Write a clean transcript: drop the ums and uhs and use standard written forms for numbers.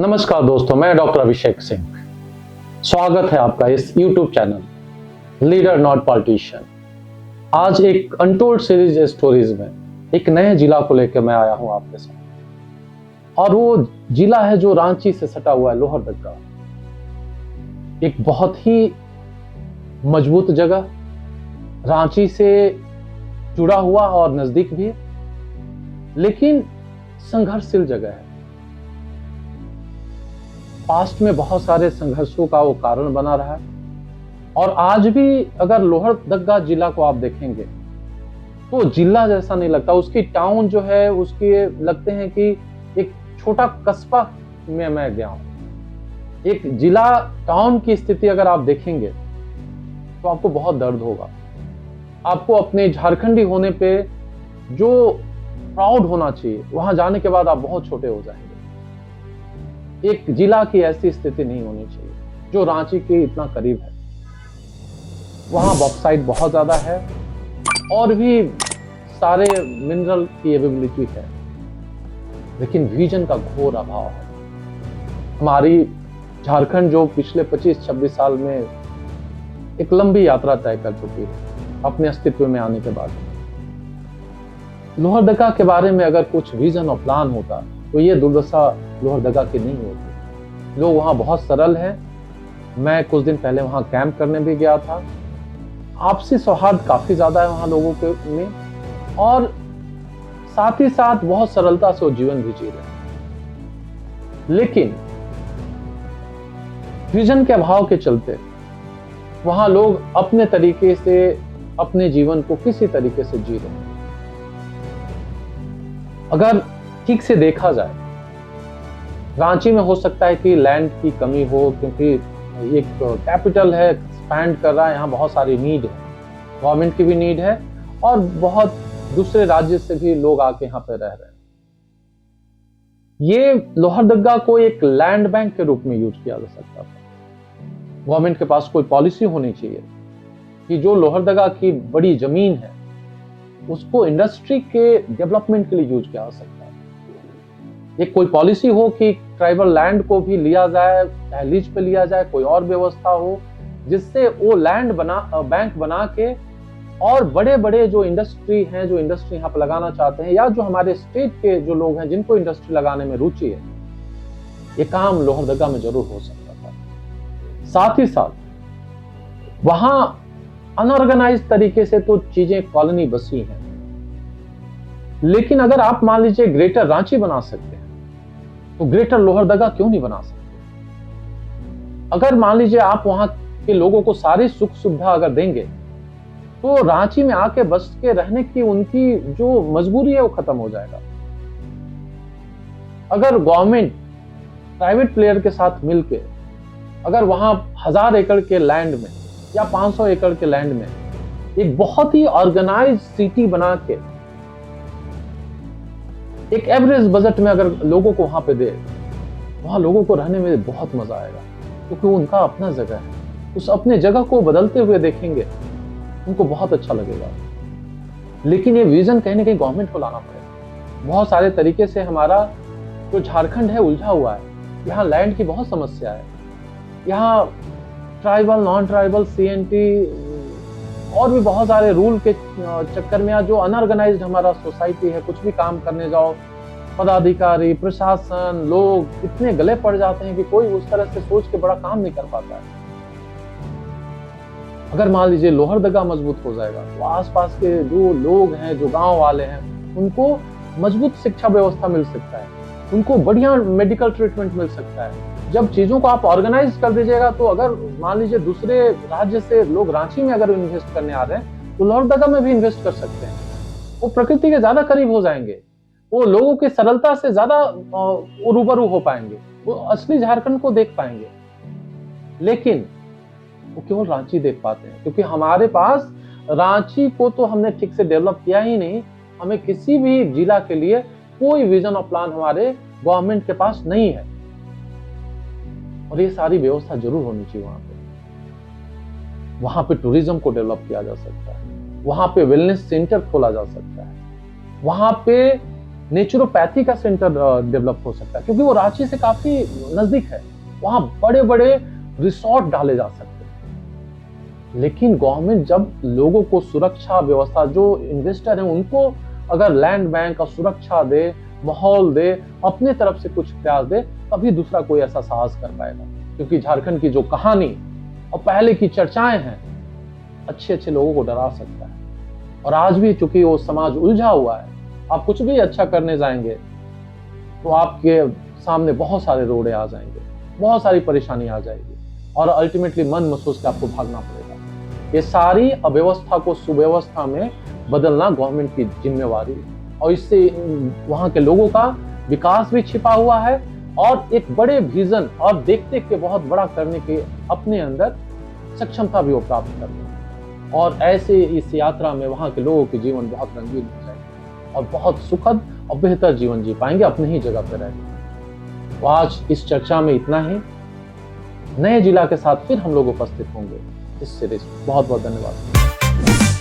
नमस्कार दोस्तों, मैं डॉक्टर अभिषेक सिंह। स्वागत है आपका इस YouTube channel leader not politician. आज एक अनटोल्ड सीरीज स्टोरीज में एक नए जिला को लेकर मैं आया हूं आपके साथ, और वो जिला है जो रांची से सटा हुआ है, लोहरदगा। एक बहुत ही मजबूत जगह, रांची से जुड़ा हुआ और नजदीक भी है, लेकिन संघर्षशील जगह है। पास्ट में बहुत सारे संघर्षों का वो कारण बना रहा है, और आज भी अगर लोहरदगा जिला को आप देखेंगे तो जिला जैसा नहीं लगता। उसकी टाउन जो है, उसके लगते हैं कि एक छोटा कस्बा में मैं गया हूं। एक जिला टाउन की स्थिति अगर आप देखेंगे तो आपको बहुत दर्द होगा। आपको अपने झारखंडी होने पे जो प्राउड होना चाहिए, वहां जाने के बाद आप बहुत छोटे हो जाएंगे। एक जिला की ऐसी स्थिति नहीं होनी चाहिए जो रांची के इतना करीब है। वहां बॉक्साइट बहुत ज्यादा है और भी सारे मिनरल की अवेलेबिलिटी है, लेकिन विजन का घोर अभाव है। हमारी झारखंड जो पिछले 25-26 साल में एक लंबी यात्रा तय कर चुकी है अपने अस्तित्व में आने के बाद, लोहरदगा के बारे में अगर कुछ विजन और प्लान होता तो ये दुर्दशा लोहरदगा की नहीं होती। लोग वहाँ बहुत सरल हैं। मैं कुछ दिन पहले वहाँ कैंप करने भी गया था। आपसी सौहार्द काफी ज्यादा है वहाँ लोगों के में, और साथ ही साथ बहुत सरलता से वो जीवन भी जी रहे हैं। लेकिन विजन के अभाव के चलते वहाँ लोग अपने तरीके से अपने जीवन को किसी तरीके से जी रहे हैं। अगर ठीक से देखा जाए, रांची में हो सकता है कि लैंड की कमी हो, क्योंकि एक कैपिटल है, एक्सपैंड कर रहा है, यहाँ बहुत सारी नीड है, गवर्नमेंट की भी नीड है, और बहुत दूसरे राज्य से भी लोग आके यहाँ पे रह रहे हैं। ये लोहरदगा को एक लैंड बैंक के रूप में यूज किया जा सकता था। गवर्नमेंट के पास कोई पॉलिसी होनी चाहिए कि जो लोहरदगा की बड़ी जमीन है उसको इंडस्ट्री के डेवलपमेंट के लिए यूज किया जा सकता है। एक कोई पॉलिसी हो कि ट्राइबल लैंड को भी लिया जाए, चाहे लीज पे लिया जाए, कोई और व्यवस्था हो जिससे वो लैंड बैंक बना के, और बड़े बड़े जो इंडस्ट्री हैं, जो इंडस्ट्री यहाँ पे लगाना चाहते हैं, या जो हमारे स्टेट के जो लोग हैं जिनको इंडस्ट्री लगाने में रुचि है, ये काम लोहरदगा में जरूर हो सकता था। साथ ही साथ वहां अनऑर्गेनाइज तरीके से तो चीजें कॉलोनी बसी हैं, लेकिन अगर आप मान लीजिए ग्रेटर रांची बना सकते हैं तो ग्रेटर लोहरदगा क्यों नहीं बना सकते? अगर मान लीजिए आप वहां के लोगों को सारी सुख सुविधा अगर देंगे तो रांची में आके बस के रहने की उनकी जो मजबूरी है वो खत्म हो जाएगा। अगर गवर्नमेंट प्राइवेट प्लेयर के साथ मिलके अगर वहां 1000 एकड़ के लैंड में या 500 एकड़ के लैंड में एक बहुत ही ऑर्गेनाइज सिटी बना के एक एवरेज बजट में अगर लोगों को वहां पे दे, वहां लोगों को रहने में बहुत मजा आएगा, क्योंकि वो उनका अपना जगह है। उस अपने जगह को बदलते हुए देखेंगे, उनको बहुत अच्छा लगेगा। लेकिन ये विजन कहीं ना कहीं गवर्नमेंट को लाना पड़ेगा। बहुत सारे तरीके से हमारा जो झारखंड है उलझा हुआ है। यहाँ लैंड की बहुत समस्या है। यहाँ ट्राइबल, नॉन ट्राइबल, CNT और भी बहुत सारे रूल के चक्कर में, जो अनऑर्गेनाइज्ड हमारा सोसाइटी है, कुछ भी काम करने जाओ, पदाधिकारी, प्रशासन, लोग इतने गले पड़ जाते हैं कि कोई उस तरह से सोच के बड़ा काम नहीं कर पाता है। अगर मान लीजिए लोहरदगा मजबूत हो जाएगा तो आसपास के जो लोग हैं, जो गांव वाले हैं, उनको मजबूत शिक्षा व्यवस्था मिल सकता है, उनको बढ़िया मेडिकल ट्रीटमेंट मिल सकता है। जब चीजों को आप ऑर्गेनाइज कर दीजिएगा तो अगर मान लीजिए दूसरे राज्य से लोग रांची में अगर इन्वेस्ट करने आ रहे हैं तो लोहरदगा में भी इन्वेस्ट कर सकते हैं। वो प्रकृति के ज्यादा करीब हो जाएंगे, वो लोगों की सरलता से ज्यादा रूबरू हो पाएंगे, वो असली झारखंड को देख पाएंगे। लेकिन वो केवल रांची देख पाते हैं, क्योंकि हमारे पास रांची को तो हमने ठीक से डेवलप किया ही नहीं। हमें किसी भी जिला के लिए कोई विजन और प्लान हमारे गवर्नमेंट के पास नहीं है, और ये सारी व्यवस्था जरूर होनी चाहिए। वहां पे टूरिज्म को डेवलप किया जा सकता है, वहां पे वेलनेस सेंटर खोला जा सकता है, वहां पे नेचुरोपैथी का सेंटर डेवलप हो सकता है, क्योंकि वो रांची से काफी नजदीक है। वहां बड़े बड़े रिसोर्ट डाले जा सकते हैं। लेकिन गवर्नमेंट जब लोगों को सुरक्षा व्यवस्था, जो इन्वेस्टर हैं उनको अगर लैंड बैंक का सुरक्षा दे, माहौल दे, अपने तरफ से कुछ प्रयास दे, तभी दूसरा कोई ऐसा साहस कर पाएगा। क्योंकि झारखंड की जो कहानी और पहले की चर्चाएं हैं, अच्छे अच्छे लोगों को डरा सकता है। और आज भी चूंकि वो समाज उलझा हुआ है, आप कुछ भी अच्छा करने जाएंगे तो आपके सामने बहुत सारे रोड़े आ जाएंगे, बहुत सारी परेशानी आ जाएगी, और अल्टीमेटली मन महसूस के आपको भागना पड़ेगा। ये सारी अव्यवस्था को सुव्यवस्था में बदलना गवर्नमेंट की जिम्मेवारी है, और इससे वहां के लोगों का विकास भी छिपा हुआ है, और एक बड़े विजन और देखते के बहुत बड़ा करने के अपने अंदर सक्षमता भी वो प्राप्त करते हैं। और ऐसे इस यात्रा में वहां के लोगों के जीवन बहुत रंगीन हो जाएंगे और बहुत सुखद और बेहतर जीवन जी पाएंगे अपनी ही जगह पर रहकर। तो आज इस चर्चा में इतना ही। नए जिला के साथ फिर हम लोग उपस्थित होंगे इस सीरीज में। बहुत बहुत धन्यवाद।